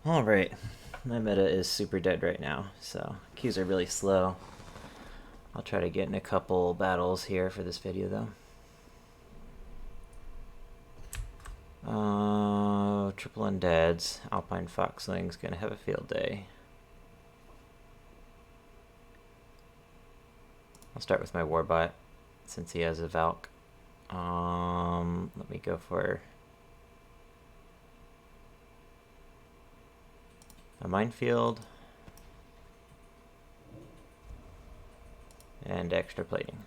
Alright, my meta is super dead right now, so queues are really slow. I'll try to get in a couple battles here for this video though. Triple undeads. Alpine Foxling's gonna have a field day. I'll start with my Warbot since he has a Valk. Let me go for a minefield and extra plating.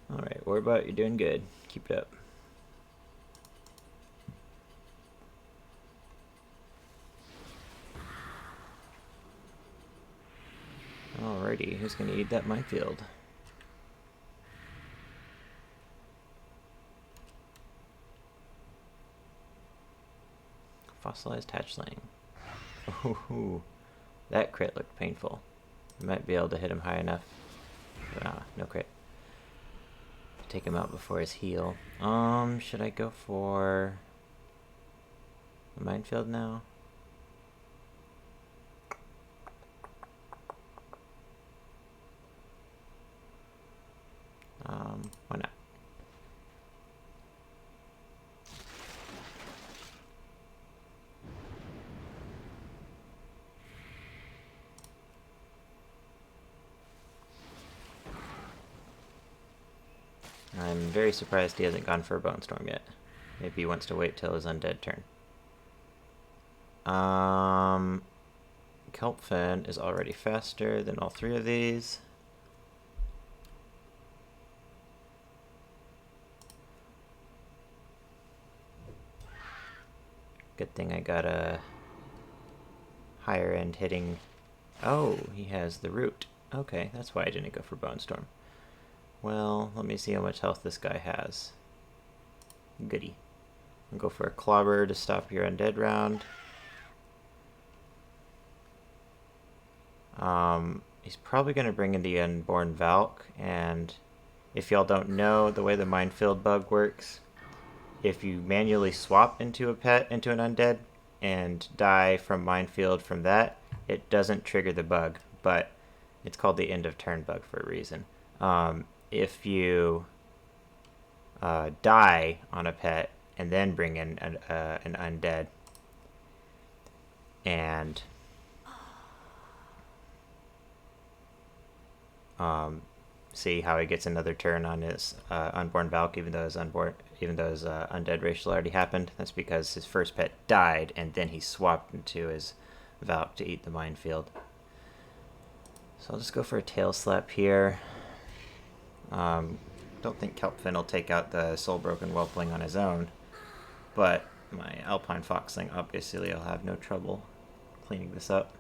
Alright, Warbot, you're doing good. Keep it up. Alrighty, who's gonna eat that minefield? Fossilized hatchling. Ooh, that crit looked painful. I might be able to hit him high enough. Ah, no crit. Take him out before his heal. Should I go for the minefield now? Why not? I'm very surprised he hasn't gone for a Bone Storm yet. Maybe he wants to wait till his undead turn. Kelpfin is already faster than all three of these. Good thing I got a higher end hitting. Oh, he has the root. Okay, that's why I didn't go for Bone Storm. Well, let me see how much health this guy has. Goody. I'll go for a Clobber to stop your undead round. He's probably going to bring in the Unborn Valk, and if y'all don't know the way the minefield bug works, if you manually swap into a pet, into an undead, and die from minefield from that, it doesn't trigger the bug, but it's called the end of turn bug for a reason. If you die on a pet and then bring in an undead and see how he gets another turn on his unborn Valk, even though his undead racial already happened. That's because his first pet died and then he swapped into his Valk to eat the minefield. So I'll just go for a tail slap here. Don't think Kelpfin will take out the Soul Broken Whelpling on his own, but my Alpine Foxling obviously will have no trouble cleaning this up.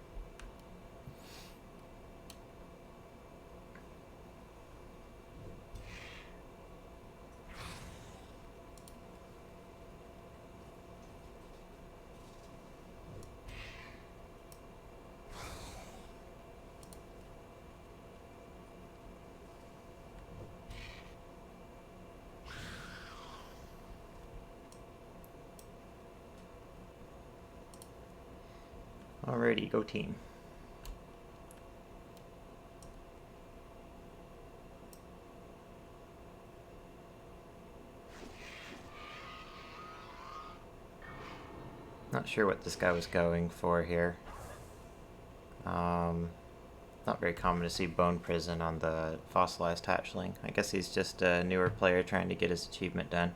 Alrighty, go team. Not sure what this guy was going for here. Not very common to see Bone Prison on the Fossilized Hatchling. I guess he's just a newer player trying to get his achievement done.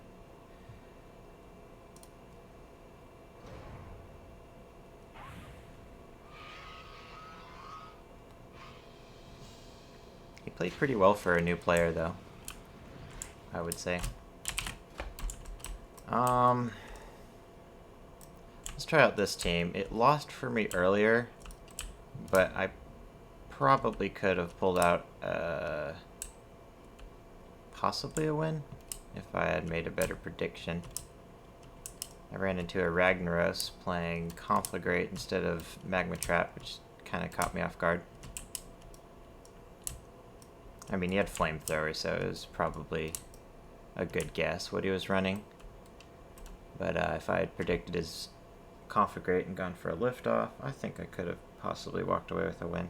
He played pretty well for a new player, though, I would say. Let's Let's try out this team. It lost for me earlier, but I probably could have pulled out possibly a win if I had made a better prediction. I ran into a Ragnaros playing Conflagrate instead of Magma Trap, which kind of caught me off guard. I mean, he had Flamethrower, so it was probably a good guess what he was running. But if I had predicted his Conflagrate and gone for a liftoff, I think I could have possibly walked away with a win.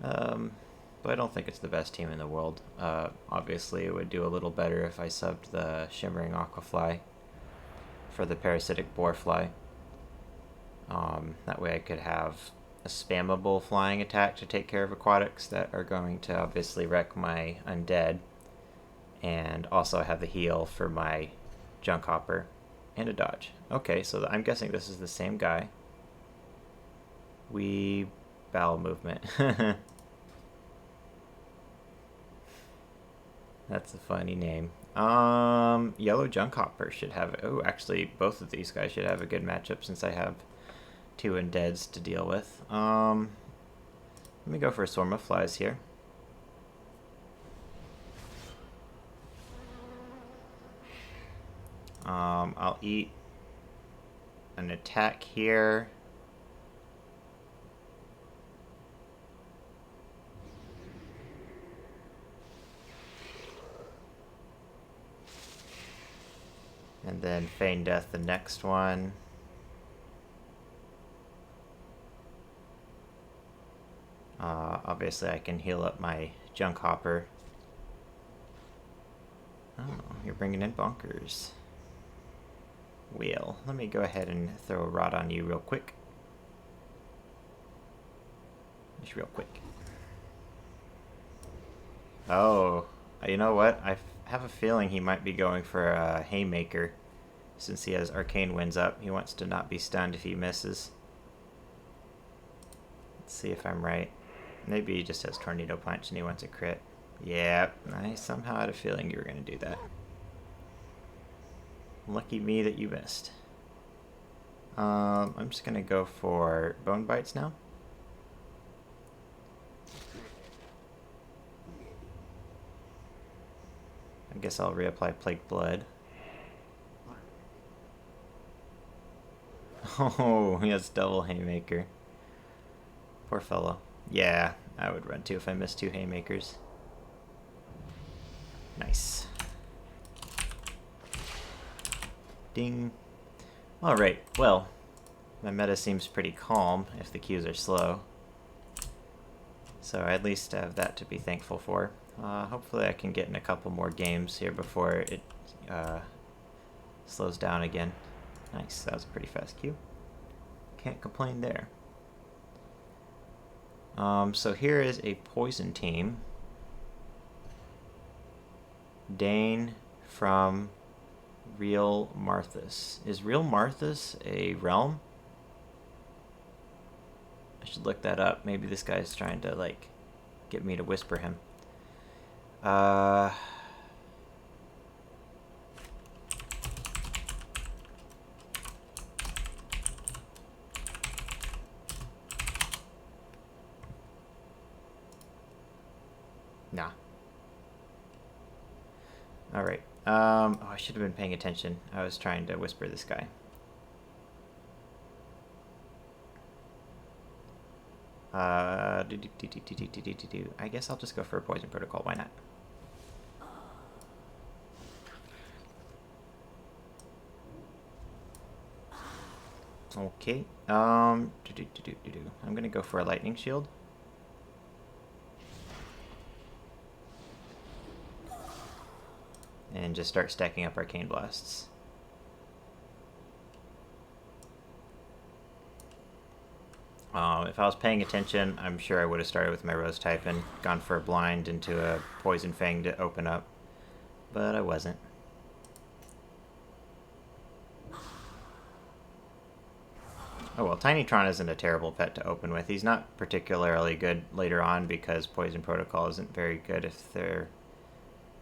But I don't think it's the best team in the world. Obviously, it would do a little better if I subbed the Shimmering Aquafly for the Parasitic Boarfly. That way I could have a spammable flying attack to take care of aquatics that are going to obviously wreck my undead. And also have the heal for my Junk Hopper and a dodge. Okay, so I'm guessing this is the same guy. Bowel movement. That's a funny name. Yellow Junk Hopper should have... Oh, actually, both of these guys should have a good matchup since I have two undeads to deal with. Let me go for a Swarm of Flies here. I'll eat an attack here. And then Feign Death the next one. Obviously I can heal up my Junk Hopper. Oh, you're bringing in Bonkers. Wheel. Let me go ahead and throw a rod on you real quick. Just real quick. Oh, you know what? I have a feeling he might be going for a Haymaker. Since he has Arcane Winds up, he wants to not be stunned if he misses. Let's see if I'm right. Maybe he just has Tornado Punch and he wants a crit. Yeah, I somehow had a feeling you were going to do that. Lucky me that you missed. I'm just going to go for Bone Bites now. I guess I'll reapply Plague Blood. Oh, he has double Haymaker. Poor fellow. Yeah, I would run too if I missed two Haymakers. Nice. Ding. Alright, well, my meta seems pretty calm if the queues are slow. So I at least have that to be thankful for. Hopefully I can get in a couple more games here before it slows down again. Nice, that was a pretty fast queue. Can't complain there. So here is a poison team. Dane from Real Marthas. Is Real Marthas a realm? I should look that up. Maybe this guy's trying to, like, get me to whisper him. Nah. Alright. Oh, I should have been paying attention. I was trying to whisper this guy. I guess I'll just go for a Poison Protocol. Why not? Okay. I'm gonna go for a Lightning Shield. And just start stacking up Arcane Blasts. If I was paying attention, I'm sure I would have started with my Rose type and gone for a blind into a Poison Fang to open up. But I wasn't. Oh well, Tinytron isn't a terrible pet to open with. He's not particularly good later on because Poison Protocol isn't very good if there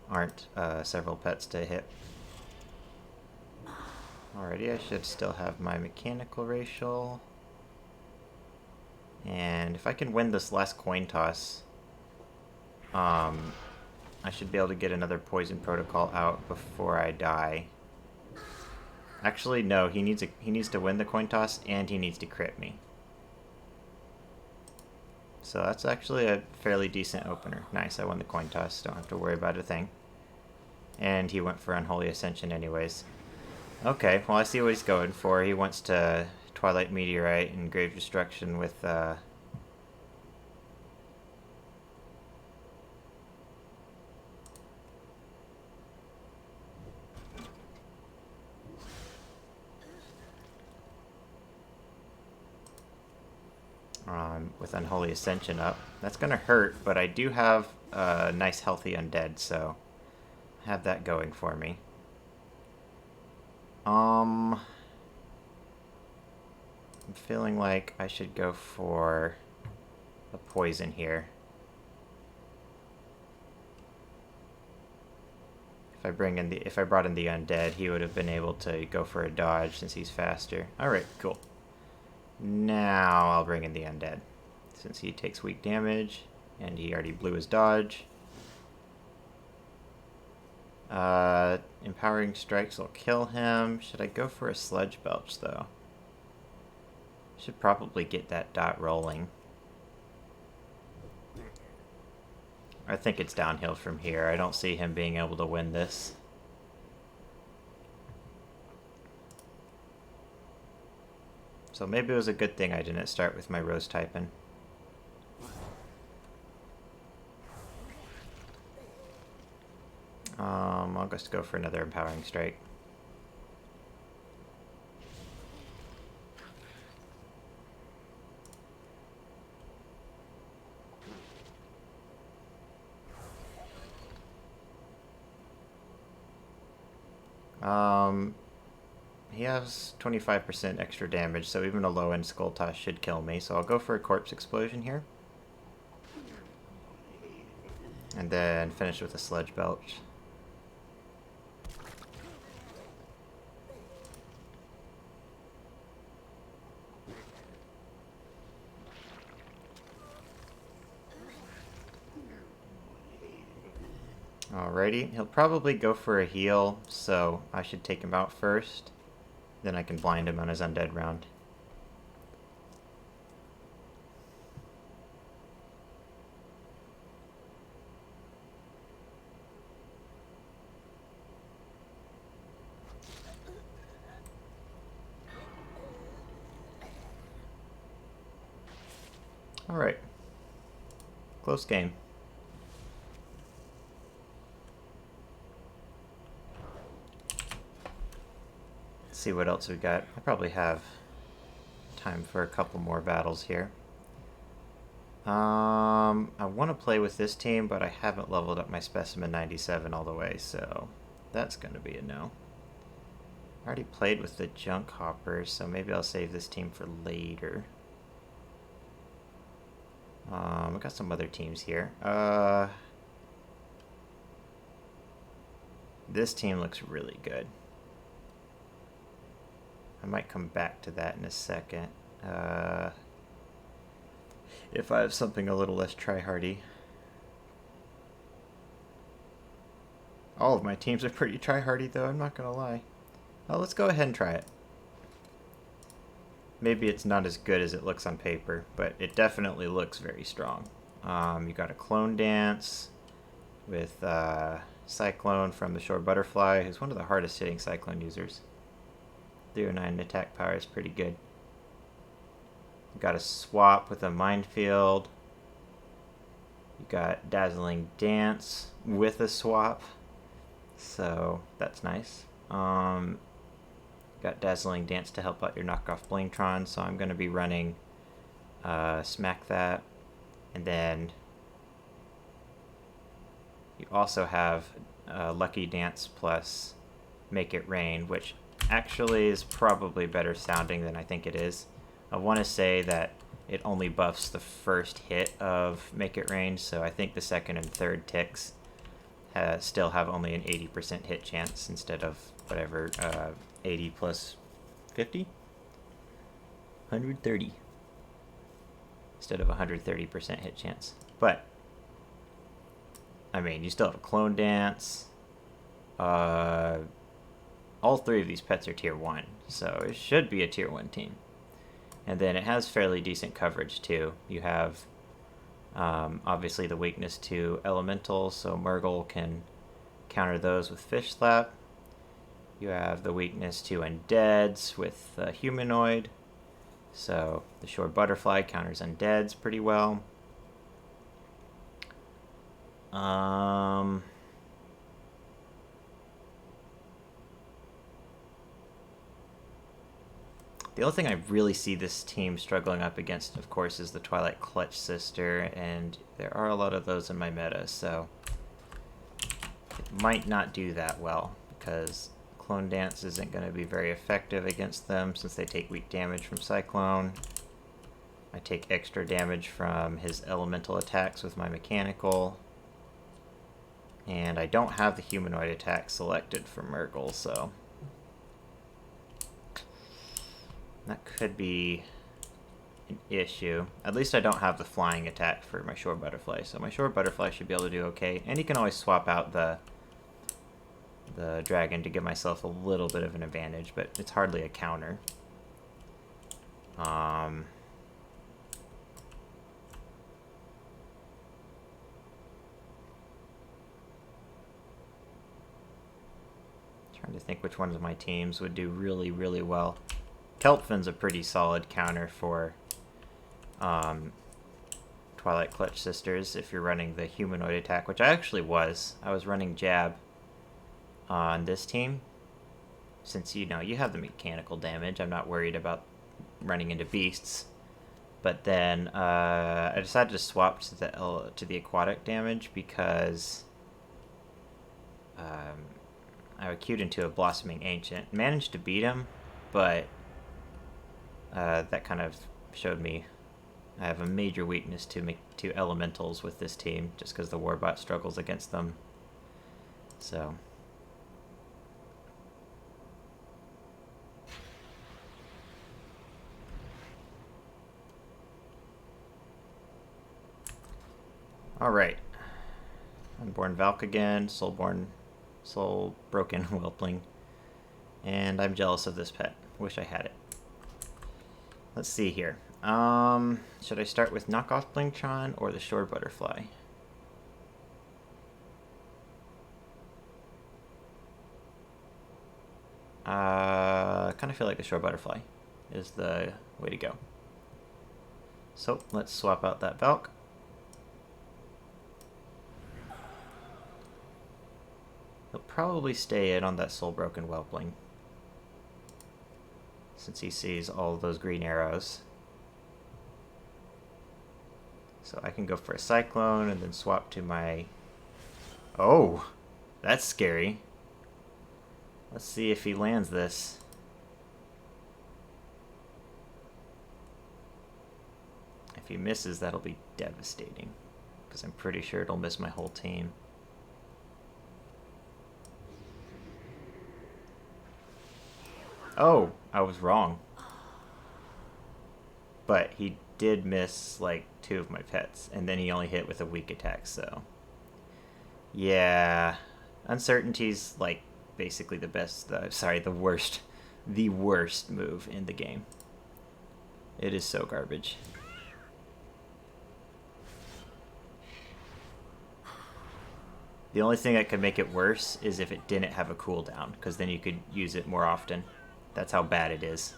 aren't several pets to hit. Alrighty, I should still have my mechanical racial. And if I can win this last coin toss, I should be able to get another poison protocol out before I die. Actually, no, he needs to win the coin toss and he needs to crit me. So that's actually a fairly decent opener. Nice, I won the coin toss, don't have to worry about a thing. And he went for Unholy Ascension anyways. Okay, well I see what he's going for. He wants to Twilight Meteorite and Grave Destruction with Unholy Ascension up. That's gonna hurt, but I do have a nice healthy undead, so I have that going for me. I'm feeling like I should go for a poison here. If I brought in the undead, he would have been able to go for a dodge since he's faster. Alright, cool. Now I'll bring in the undead, since he takes weak damage, and he already blew his dodge. Empowering Strikes will kill him. Should I go for a Sludge Belch, though? Should probably get that dot rolling. I think it's downhill from here. I don't see him being able to win this. So maybe it was a good thing I didn't start with my Rose typing. I'll just go for another Empowering Strike. He has 25% extra damage, so even a low-end Skull Toss should kill me, so I'll go for a Corpse Explosion here. And then finish with a Sludge Belch. Alrighty, he'll probably go for a heal, so I should take him out first. Then I can blind him on his undead round. Alright. Close game. See what else we got. I probably have time for a couple more battles here. I want to play with this team, but I haven't leveled up my Specimen 97 all the way, so that's going to be a no. I already played with the Junk Hoppers, so maybe I'll save this team for later. We got some other teams here. This team looks really good. I might come back to that in a second. If I have something a little less tryhardy. All of my teams are pretty tryhardy though, I'm not gonna lie. Oh, let's go ahead and try it. Maybe it's not as good as it looks on paper, but it definitely looks very strong. You got a Clone Dance with Cyclone from the Shore Butterfly, who's one of the hardest hitting Cyclone users. 309 attack power is pretty good. You got a Swap with a Minefield. You got Dazzling Dance with a Swap, so that's nice. Got Dazzling Dance to help out your knockoff Blingtron, so I'm going to be running Smack That. And then you also have Lucky Dance plus Make It Rain, which actually is probably better sounding than I think it is. I want to say that it only buffs the first hit of Make It Rain, so I think the second and third ticks still have only an 80% hit chance instead of whatever, 80 plus 50? 130. Instead of 130% hit chance. But, I mean, you still have a clone dance. All three of these pets are tier 1, so it should be a tier 1 team. And then it has fairly decent coverage too. You have obviously the weakness to elementals, so Murgle can counter those with Fish Slap. You have the weakness to undeads with Humanoid, so the Shore Butterfly counters undeads pretty well. The only thing I really see this team struggling up against, of course, is the Twilight Clutch Sister, and there are a lot of those in my meta, so it might not do that well, because Clone Dance isn't going to be very effective against them, since they take weak damage from Cyclone. I take extra damage from his elemental attacks with my mechanical, and I don't have the humanoid attack selected for Murgle, so that could be an issue. At least I don't have the flying attack for my Shore Butterfly, so my Shore Butterfly should be able to do okay. And you can always swap out the dragon to give myself a little bit of an advantage, but it's hardly a counter. Trying to think which ones of my teams would do really, really well. Kelpfin's a pretty solid counter for Twilight Clutch Sisters if you're running the humanoid attack, which I actually was. I was running Jab on this team. Since, you know, you have the mechanical damage, I'm not worried about running into beasts. But then I decided to swap to the aquatic damage because I queued into a Blossoming Ancient. Managed to beat him, but that kind of showed me I have a major weakness to elementals with this team, just because the Warbot struggles against them. So alright. Unborn Valk again, Soul Broken Whelpling. And I'm jealous of this pet. Wish I had it. Let's see here. Should I start with Knockoff Blingtron or the Shore Butterfly? Kind of feel like the Shore Butterfly is the way to go. So let's swap out that Valk. He'll probably stay in on that Soul Broken Whelpling, since he sees all of those green arrows. So I can go for a Cyclone and then swap to my... Oh, that's scary. Let's see if he lands this. If he misses, that'll be devastating, because I'm pretty sure it'll miss my whole team. Oh, I was wrong. But he did miss like 2 of my pets, and then he only hit with a weak attack, so yeah, Uncertainty's like basically the best, the worst move in the game. It is so garbage. The only thing that could make it worse is if it didn't have a cooldown, because then you could use it more often. That's how bad it is.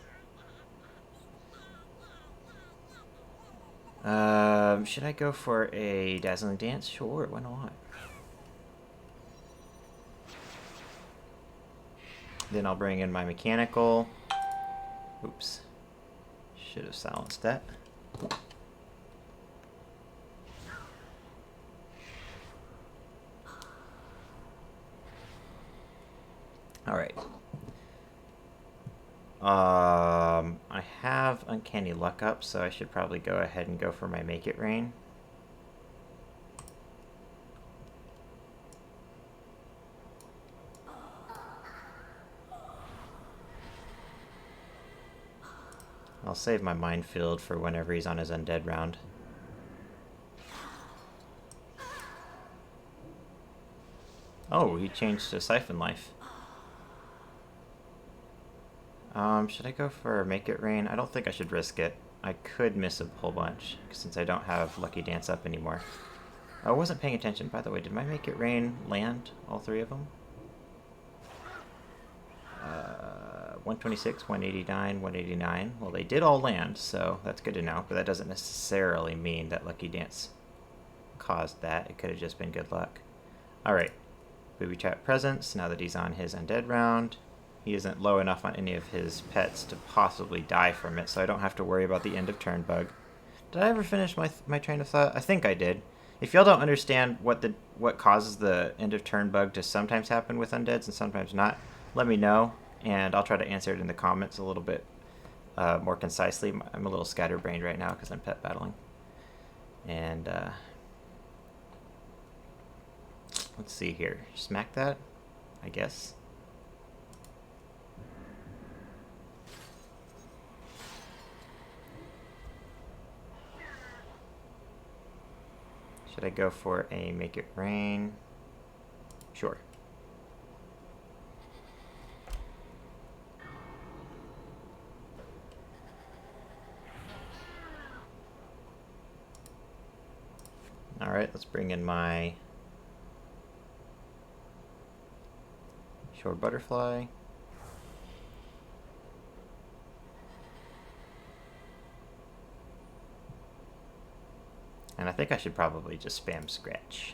Should I go for a Dazzling Dance? Sure, why not? Then I'll bring in my mechanical. Oops. Should have silenced that. Alright. I have Uncanny Luck up, so I should probably go ahead and go for my Make It Rain. I'll save my minefield for whenever he's on his undead round. Oh, he changed to Siphon Life. Should I go for Make It Rain? I don't think I should risk it. I could miss a whole bunch, since I don't have Lucky Dance up anymore. I wasn't paying attention, by the way. Did my Make It Rain land, all three of them? 126, 189, 189. Well, they did all land, so that's good to know, but that doesn't necessarily mean that Lucky Dance caused that. It could have just been good luck. Alright, Booby Trap Presence, now that he's on his undead round. He isn't low enough on any of his pets to possibly die from it, so I don't have to worry about the end of turn bug. Did I ever finish my train of thought? I think I did. If y'all don't understand what causes the end of turn bug to sometimes happen with undeads and sometimes not, let me know, and I'll try to answer it in the comments a little bit more concisely. I'm a little scatterbrained right now because I'm pet battling. And let's see here. Smack that, I guess. Should I go for a Make It Rain? Sure. Alright, let's bring in my Shore Butterfly. And I think I should probably just spam Scratch.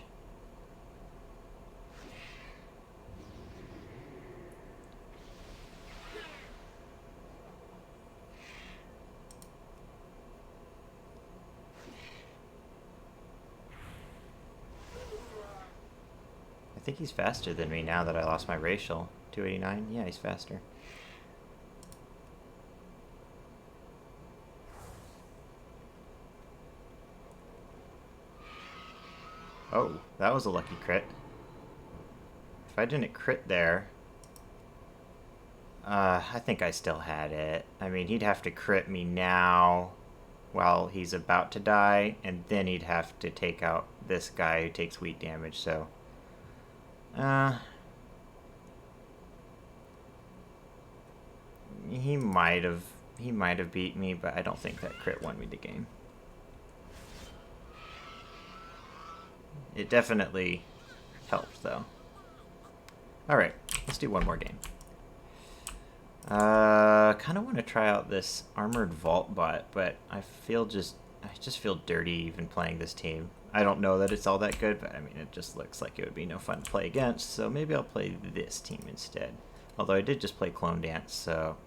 I think he's faster than me now that I lost my racial. 289? Yeah, he's faster. Oh, that was a lucky crit. If I didn't crit there, I think I still had it. I mean, he'd have to crit me now while he's about to die, and then he'd have to take out this guy who takes weak damage, so... he might have beat me, but I don't think that crit won me the game. It definitely helped, though. Alright, let's do one more game. Kind of want to try out this Armored Vault bot, but I just feel dirty even playing this team. I don't know that it's all that good, but I mean, it just looks like it would be no fun to play against, so maybe I'll play this team instead. Although I did just play Clone Dance, so...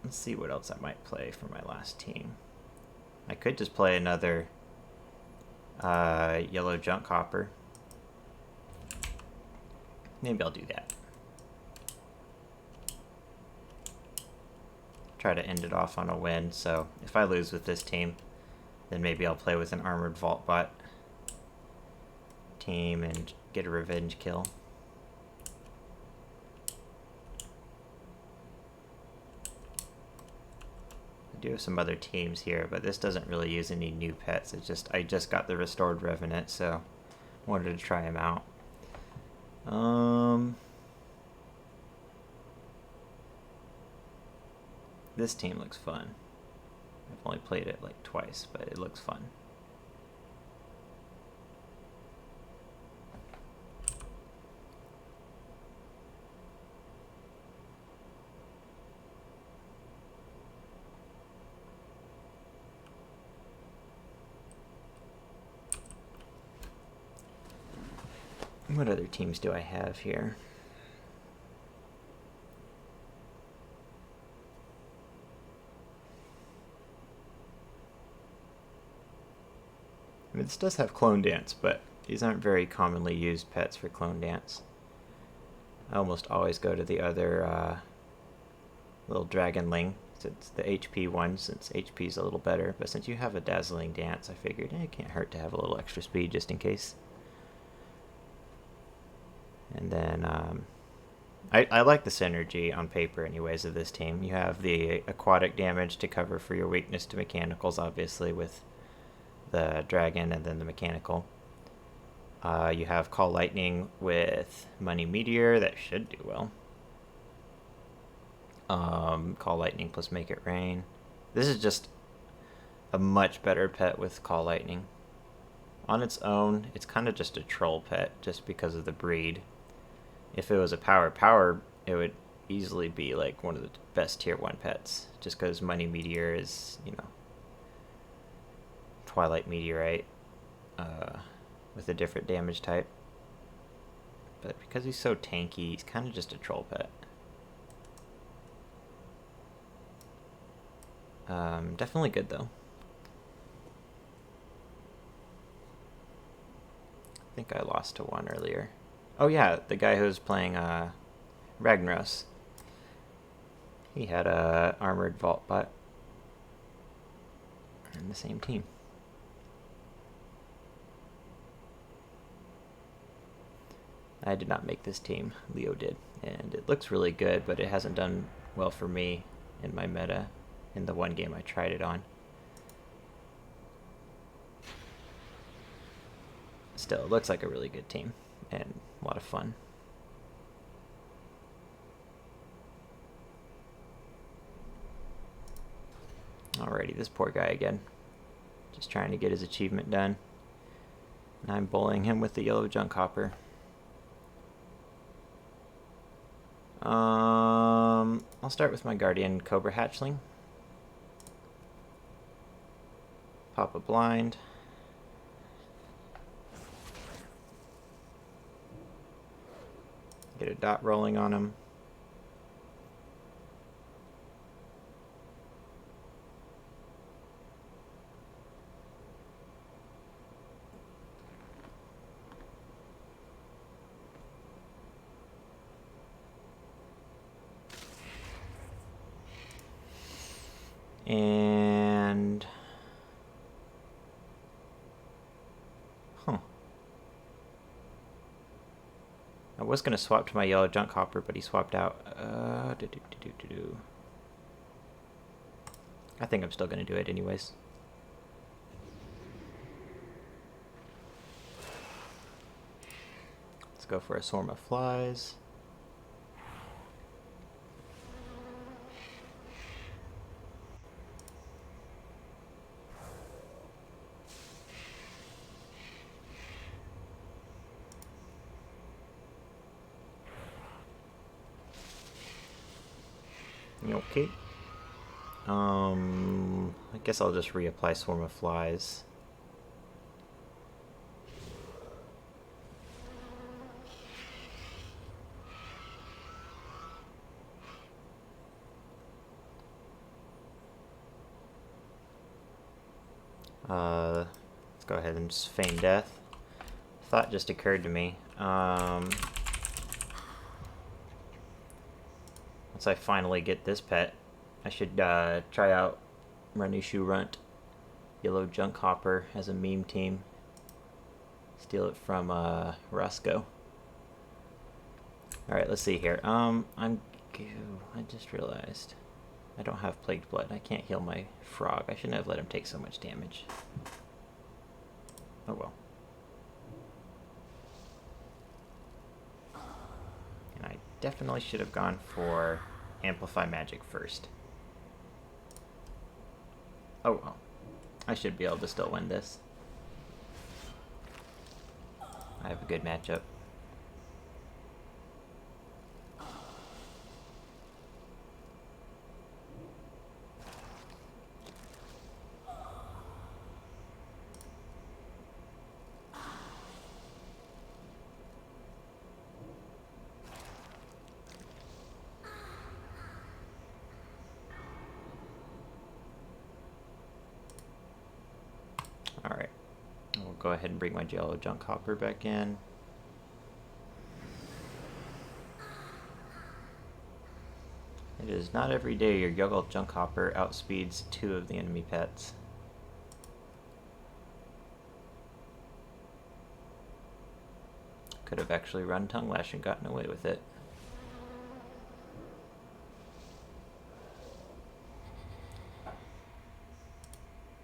let's see what else I might play for my last team. I could just play another... Yellow Junk Hopper. Maybe I'll do that. Try to end it off on a win, so if I lose with this team, then maybe I'll play with an Armored Vault bot team and get a revenge kill. I do have some other teams here, but this doesn't really use any new pets. I just got the Restored Revenant, so I wanted to try him out. This team looks fun. I've only played it like twice, but it looks fun. What other teams do I have here? I mean, this does have Clone Dance, but these aren't very commonly used pets for Clone Dance. I almost always go to the other little Dragonling. It's the HP one, since HP is a little better. But since you have a Dazzling Dance, I figured it can't hurt to have a little extra speed just in case. And then I like the synergy on paper, anyways, of this team. You have the aquatic damage to cover for your weakness to mechanicals, obviously, with the dragon and then the mechanical. You have Call Lightning with Money Meteor, that should do well. Call Lightning plus Make It Rain. This is just a much better pet with Call Lightning. On its own, it's kind of just a troll pet, just because of the breed. If it was a power, it would easily be like one of the best tier 1 pets, just because Money Meteor is, you know, Twilight Meteorite with a different damage type. But because he's so tanky, he's kind of just a troll pet. Definitely good though. I think I lost to one earlier. Oh yeah, the guy who was playing Ragnaros. He had a armored vault bot in the same team. I did not make this team. Leo did, and it looks really good, but it hasn't done well for me in my meta in the one game I tried it on. Still, it looks like a really good team and a lot of fun. Alrighty, this poor guy again. Just trying to get his achievement done. And I'm bullying him with the yellow junk hopper. I'll start with my guardian cobra hatchling. Pop a blind. Get a dot rolling on him. And I was gonna swap to my yellow junk hopper, but he swapped out. I think I'm still gonna do it anyways. Let's go for a swarm of flies. Okay. I guess I'll just reapply Swarm of Flies. Let's go ahead and just feign death. Thought just occurred to me. Once I finally get this pet, I should try out Ranushu Runt, Yellow Junk Hopper as a meme team. Steal it from Roscoe. Alright, let's see here. I just realized I don't have Plagued Blood. I can't heal my frog. I shouldn't have let him take so much damage. Oh well. And I definitely should have gone for Amplify Magic first. Oh well. I should be able to still win this. I have a good matchup. Alright, we'll go ahead and bring my Yellow Junk Hopper back in. It is not every day your Yellow Junk Hopper outspeeds 2 of the enemy pets. Could have actually run Tongue Lash and gotten away with it.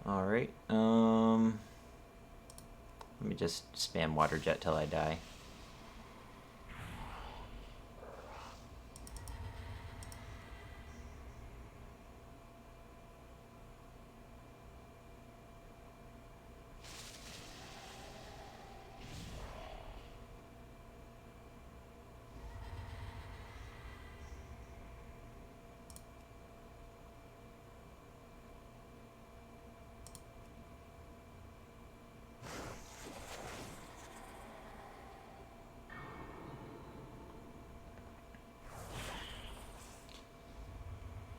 Alright, let me just spam water jet till I die.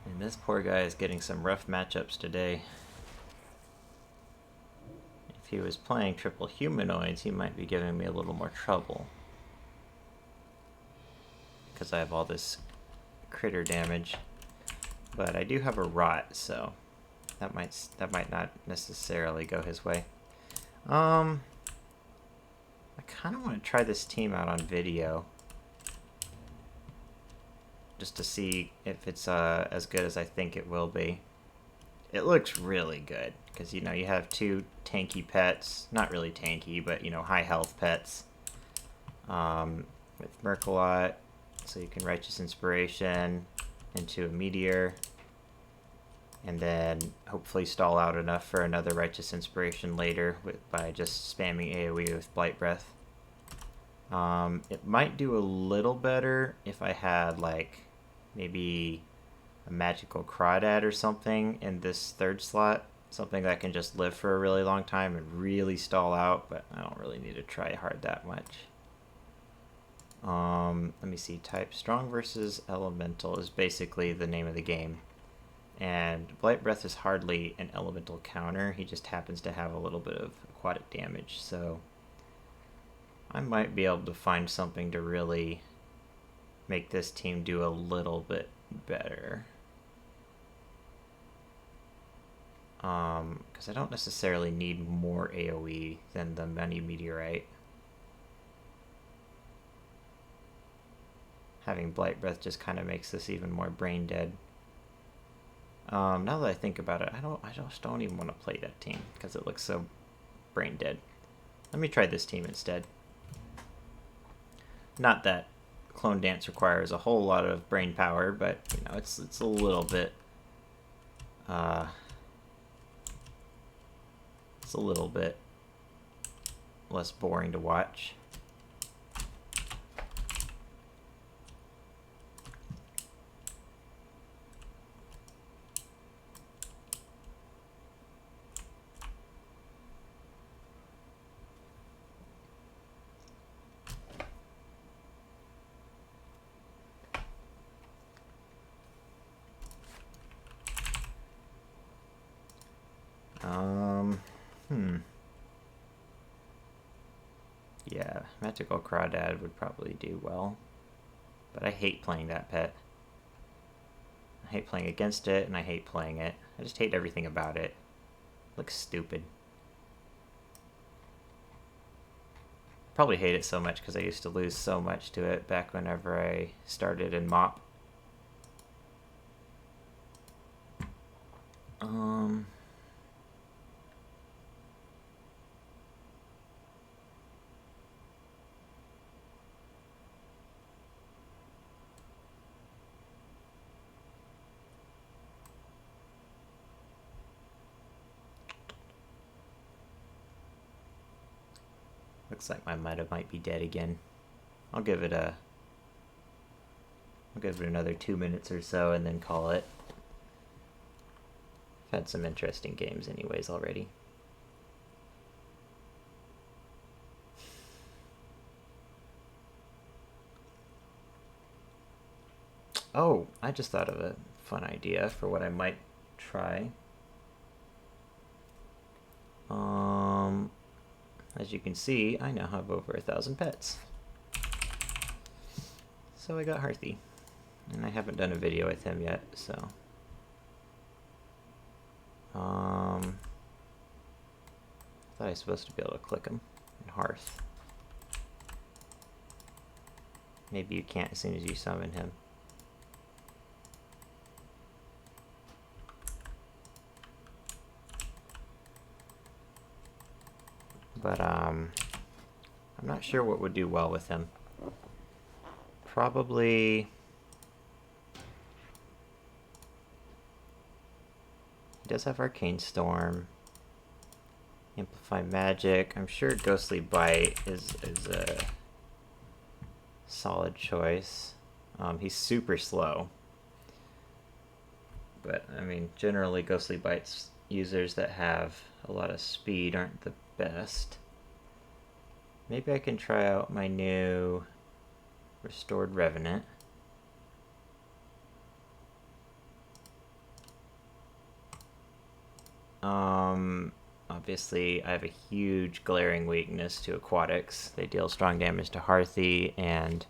And this poor guy is getting some rough matchups today. If he was playing triple humanoids, he might be giving me a little more trouble. Because I have all this critter damage. But I do have a rot, so that might not necessarily go his way. I kind of want to try this team out on video. Just to see if it's as good as I think it will be. It looks really good, because, you know, you have two tanky pets. Not really tanky, but, you know, high health pets. With Mercolot, so you can Righteous Inspiration into a Meteor. And then hopefully stall out enough for another Righteous Inspiration later by just spamming AoE with Blight Breath. It might do a little better if I had, like, maybe a magical crawdad or something in this third slot. Something that can just live for a really long time and really stall out, but I don't really need to try hard that much. Let me see. Type Strong versus Elemental is basically the name of the game. And Blight Breath is hardly an elemental counter. He just happens to have a little bit of aquatic damage, so I might be able to find something to really make this team do a little bit better. Because I don't necessarily need more AoE than the Many Meteorite. Having Blight Breath just kind of makes this even more brain dead. Now that I think about it, I just don't even want to play that team because it looks so brain dead. Let me try this team instead. Not that Clone Dance requires a whole lot of brain power, but you know, it's a little bit less boring to watch. Yeah, Magical Crawdad would probably do well. But I hate playing that pet. I hate playing against it, and I hate playing it. I just hate everything about it. It looks stupid. Probably hate it so much because I used to lose so much to it back whenever I started in MOP. Looks like my meta might be dead again. I'll give it another 2 minutes or so and then call it. I've had some interesting games anyways already. Oh, I just thought of a fun idea for what I might try. As you can see, I now have over 1,000 pets. So I got Hearthy. And I haven't done a video with him yet, so... I thought I was supposed to be able to click him in Hearth. Maybe you can't as soon as you summon him. but I'm not sure what would do well with him. Probably... He does have Arcane Storm. Amplify Magic. I'm sure Ghostly Bite is a solid choice. He's super slow. But, I mean, generally Ghostly Bite's users that have a lot of speed aren't the best. Maybe I can try out my new Restored Revenant. Obviously, I have a huge glaring weakness to aquatics. They deal strong damage to Hearthy, and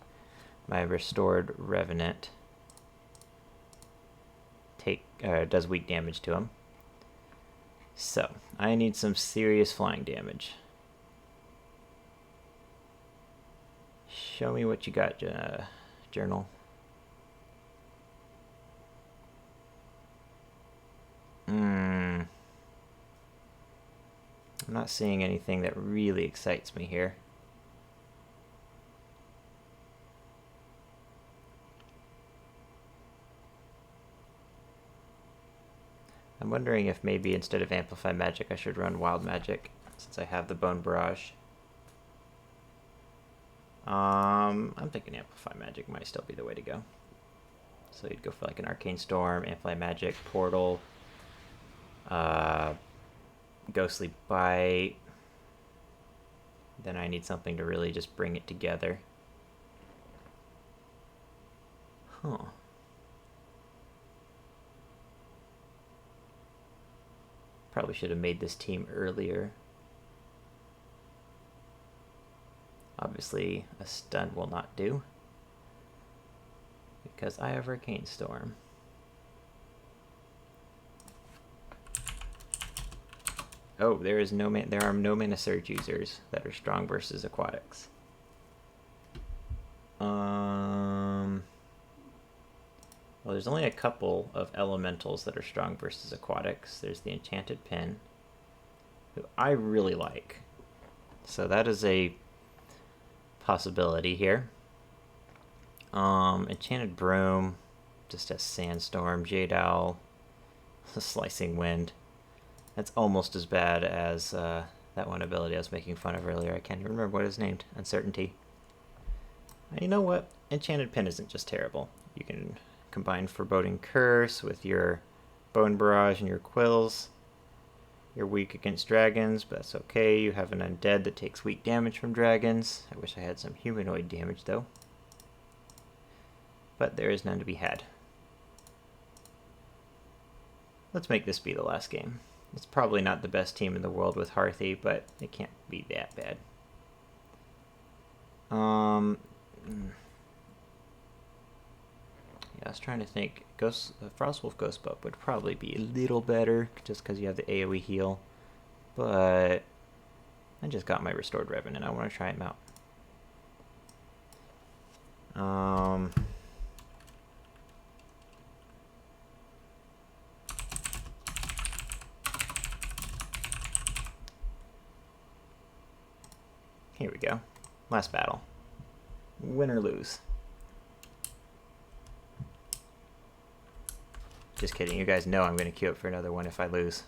my Restored Revenant does weak damage to him. So, I need some serious flying damage. Show me what you got, Journal. I'm not seeing anything that really excites me here. I'm wondering if maybe instead of Amplify Magic I should run Wild Magic, since I have the Bone Barrage. I'm thinking Amplify Magic might still be the way to go. So you'd go for like an Arcane Storm, Amplify Magic, Portal, Ghostly Bite. Then I need something to really just bring it together. Huh. Probably should have made this team earlier. Obviously, a stun will not do, because I have Arcane Storm. Oh, there are no Mana Surge users that are strong versus aquatics. Well, there's only a couple of elementals that are strong versus aquatics. There's the Enchanted Pin, who I really like. So that is a possibility here. Enchanted Broom just has Sandstorm, Jade Owl, Slicing Wind. That's almost as bad as that one ability I was making fun of earlier. I can't even remember what it's named. Uncertainty. And you know what? Enchanted Pin isn't just terrible. You can combine Foreboding Curse with your Bone Barrage and your Quills. You're weak against dragons, but that's okay. You have an undead that takes weak damage from dragons. I wish I had some humanoid damage, though. But there is none to be had. Let's make this be the last game. It's probably not the best team in the world with Hearthy, but it can't be that bad. Yeah, I was trying to think. Frostwolf Ghostbuck would probably be a little better, just because you have the AoE heal. But I just got my Restored Revenant. I want to try him out. Here we go. Last battle. Win or lose. Just kidding. You guys know I'm going to queue up for another one if I lose.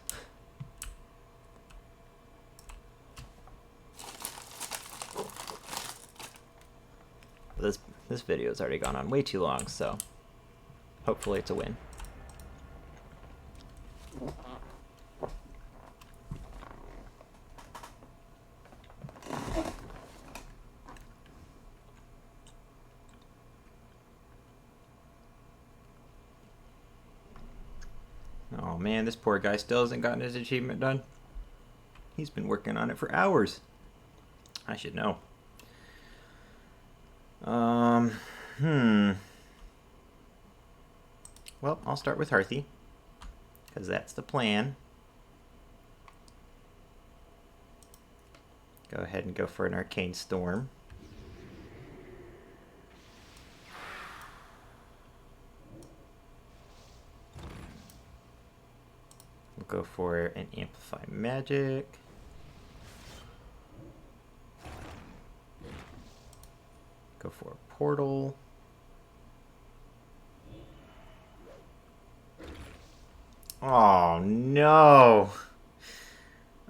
This video's already gone on way too long, so hopefully it's a win. Oh man, this poor guy still hasn't gotten his achievement done. He's been working on it for hours. I should know. Well, I'll start with Hearthy, because that's the plan. Go ahead and go for an Arcane Storm. We'll go for an Amplify Magic. Go for a portal. Oh no!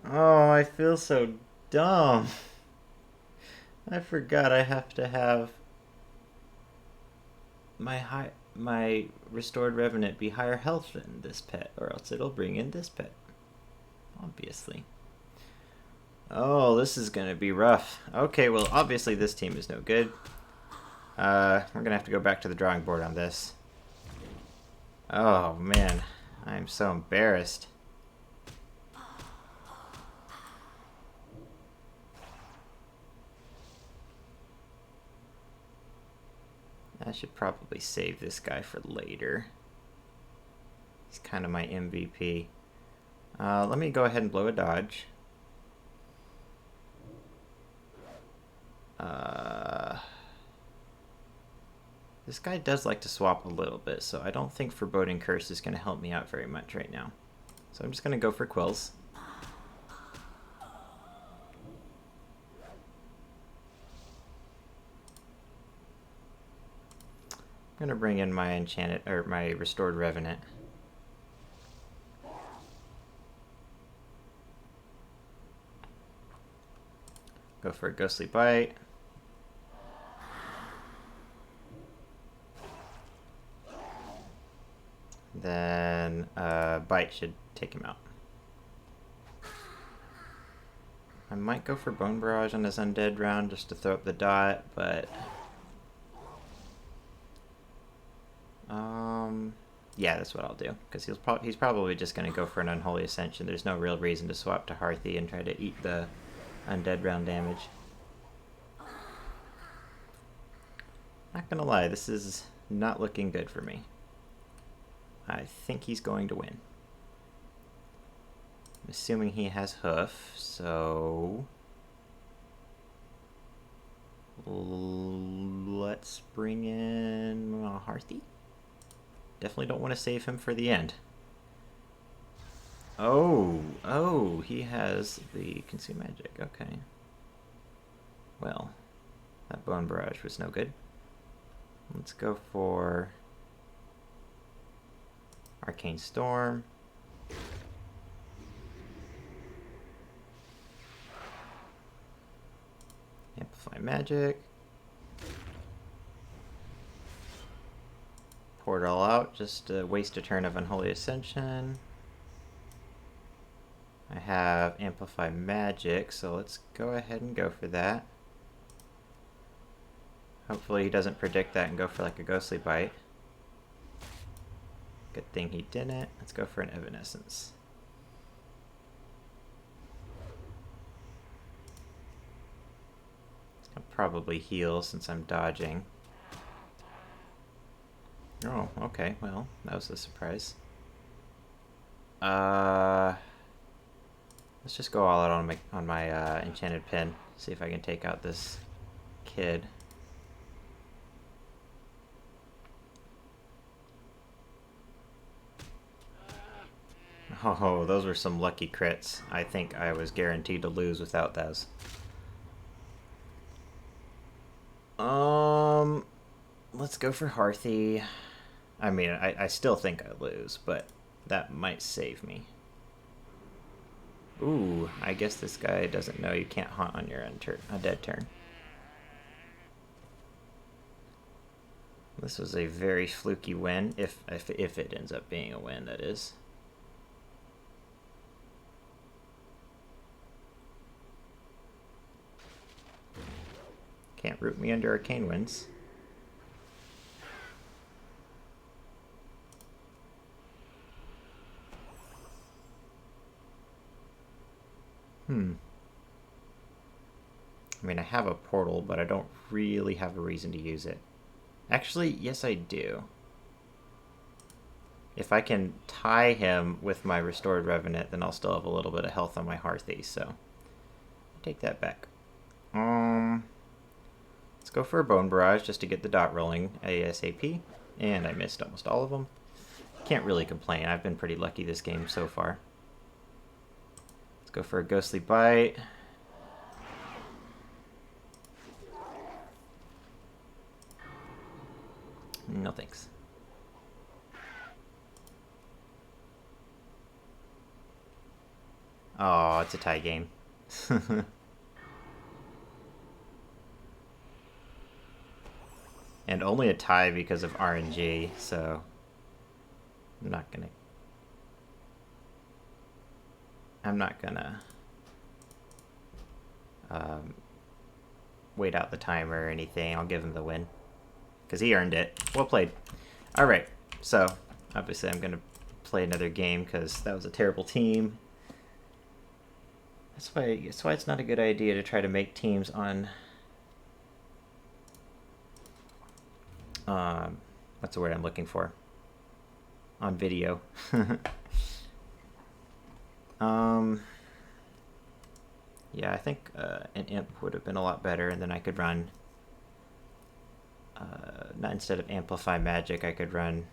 Oh, I feel so dumb. I forgot I have to have my restored revenant be higher health than this pet, or else it'll bring in this pet. Obviously. Oh, this is gonna be rough. Okay, well, obviously this team is no good. We're gonna have to go back to the drawing board on this. Oh man, I'm so embarrassed. I should probably save this guy for later. He's kind of my MVP. Let me go ahead and blow a dodge. This guy does like to swap a little bit, so I don't think Foreboding Curse is going to help me out very much right now. So I'm just going to go for Quills. I'm going to bring in my enchanted, or my restored revenant. Go for a Ghostly Bite. Then Bite should take him out. I might go for Bone Barrage on his undead round just to throw up the dot, but yeah, that's what I'll do, because he's probably just going to go for an Unholy Ascension. There's no real reason to swap to Hearthy and try to eat the undead round damage. Not gonna lie, this is not looking good for me. I think he's going to win. I'm assuming he has Hoof, so let's bring in Hearthy. Definitely don't want to save him for the end. Oh, he has the Consume Magic. Okay. Well, that Bone Barrage was no good. Let's go for Arcane Storm. Amplify Magic. Pour it all out, just to waste a turn of Unholy Ascension. I have Amplify Magic, so let's go ahead and go for that. Hopefully he doesn't predict that and go for like a Ghostly Bite. Good thing he didn't. Let's go for an Evanescence. I'll probably heal since I'm dodging. Oh, okay, well, that was a surprise. Let's just go all out on my enchanted pin. See if I can take out this kid. Oh, those were some lucky crits. I think I was guaranteed to lose without those. Let's go for Hearthy. I mean, I still think I lose, but that might save me. Ooh, I guess this guy doesn't know you can't haunt on your undead turn. This was a very fluky win, if it ends up being a win, that is. Can't root me under Arcane Winds. I mean, I have a portal, but I don't really have a reason to use it. Actually, yes I do. If I can tie him with my Restored Revenant, then I'll still have a little bit of health on my Hearthy, so take that back. Let's go for a Bone Barrage just to get the dot rolling ASAP. And I missed almost all of them. Can't really complain. I've been pretty lucky this game so far. Let's go for a Ghostly Bite. No thanks. Oh, it's a tie game. And only a tie because of RNG, so I'm not gonna wait out the timer or anything. I'll give him the win because he earned it. Well played. All right, so obviously I'm gonna play another game because that was a terrible team. That's why it's not a good idea to try to make teams on what's the word I'm looking for? On video. Yeah, I think an imp would have been a lot better, and then I could run, not instead of amplify magic, I could run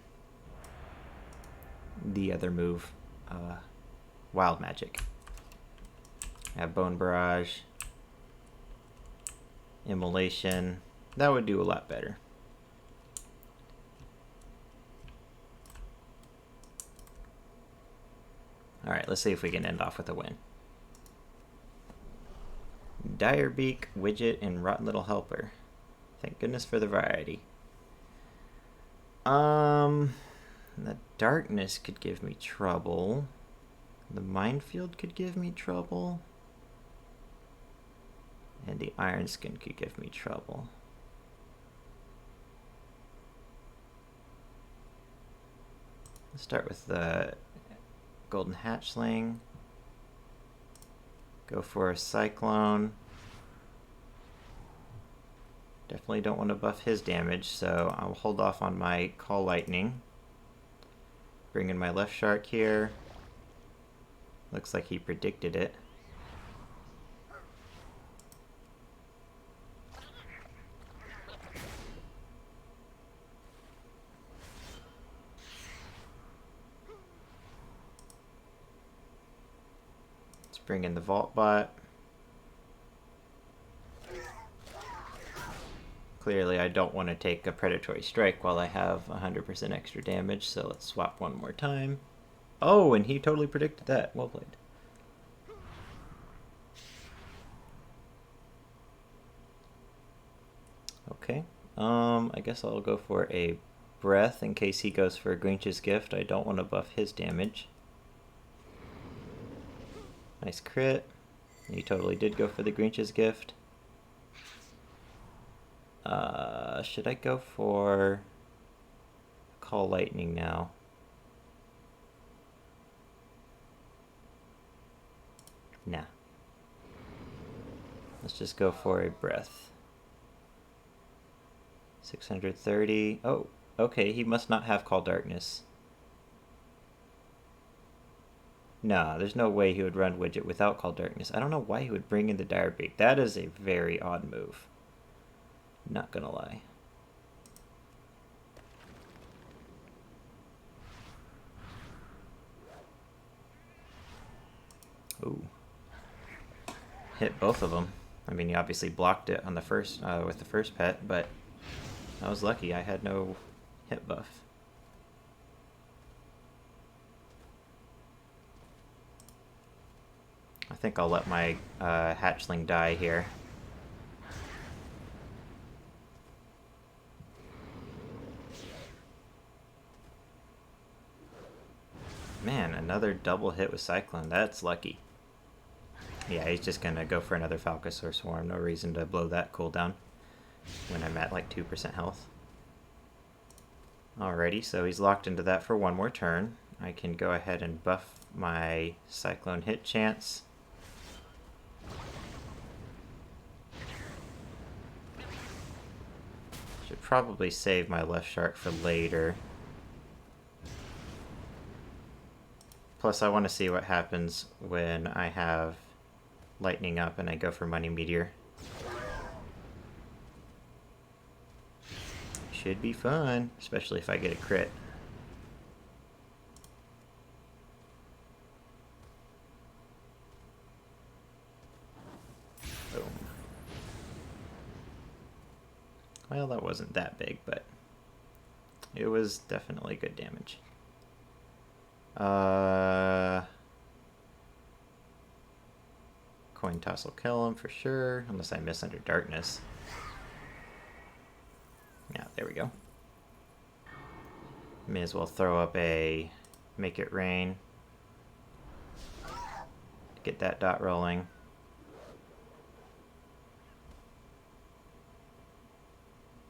the other move, wild magic. I have bone barrage, immolation. That would do a lot better. All right, let's see if we can end off with a win. Direbeak, Widget, and Rotten Little Helper. Thank goodness for the variety. The darkness could give me trouble. The minefield could give me trouble. And the iron skin could give me trouble. Let's start with the golden hatchling. Go for a cyclone. Definitely don't want to buff his damage, so I'll hold off on my call lightning. Bring in my left shark here. Looks like he predicted it. Let's bring in the vault bot. Clearly I don't want to take a predatory strike while I have 100% extra damage, so let's swap one more time. Oh, and he totally predicted that. Well played. Okay, I guess I'll go for a breath in case he goes for a Grinch's gift. I don't want to buff his damage. Nice crit. He totally did go for the Grinch's gift. Should I go for call lightning now? Nah. Let's just go for a breath. 630. Oh, okay, he must not have Call Darkness. Nah, there's no way he would run Widget without Call Darkness. I don't know why he would bring in the Direbeak. That is a very odd move. Not gonna lie. Ooh. Hit both of them. I mean, he obviously blocked it on the first with the first pet, but I was lucky. I had no hit buff. I think I'll let my hatchling die here. Man, another double hit with Cyclone. That's lucky. Yeah, he's just gonna go for another Falcosaur Swarm. No reason to blow that cooldown when I'm at like 2% health. Alrighty, so he's locked into that for one more turn. I can go ahead and buff my Cyclone hit chance. Should probably save my left shark for later. Plus I want to see what happens when I have lightning up and I go for Money Meteor. Should be fun, especially if I get a crit. Boom. Well, that wasn't that big, but It was definitely good damage. Coin toss will kill him for sure, unless I miss under darkness. Yeah, there we go. May as well throw up a make it rain. Get that dot rolling.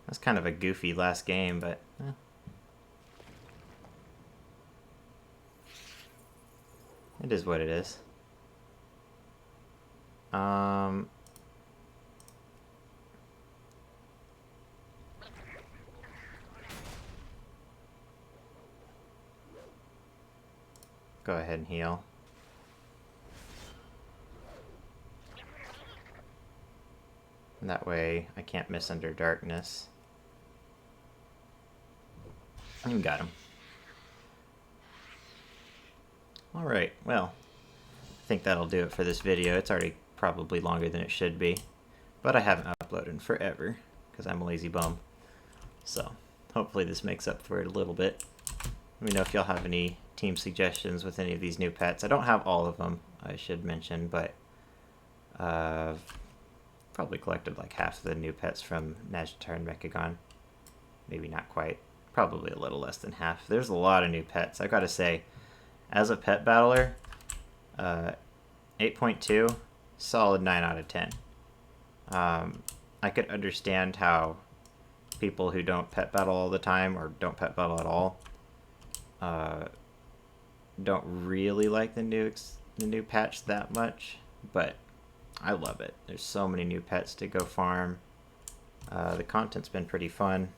That's kind of a goofy last game, but it is what it is. Go ahead and heal. And that way I can't miss under darkness. You got him. Alright, well, I think that'll do it for this video. It's already probably longer than it should be, but I haven't uploaded in forever because I'm a lazy bum. So hopefully this makes up for it a little bit. Let me know if y'all have any team suggestions with any of these new pets. I don't have all of them, I should mention, but probably collected like half of the new pets from Nagitar and Mechagon. Maybe not quite. Probably a little less than half. There's a lot of new pets. I gotta say, as a pet battler, 8.2, solid 9 out of 10. I could understand how people who don't pet battle all the time, or don't pet battle at all, don't really like the new patch that much, but I love it. There's so many new pets to go farm. The content's been pretty fun,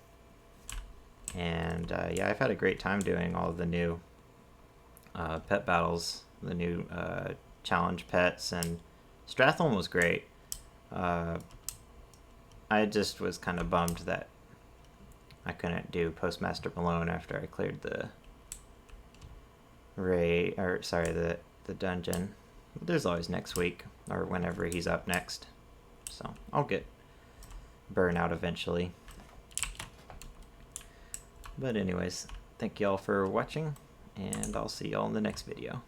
and yeah, I've had a great time doing all of the new pet battles, the new challenge pets, and Stratholm was great. I just was kind of bummed that I couldn't do Postmaster Malone after I cleared the the dungeon. But there's always next week, or whenever he's up next. So I'll get Burnout eventually. But anyways, thank y'all for watching, and I'll see y'all in the next video.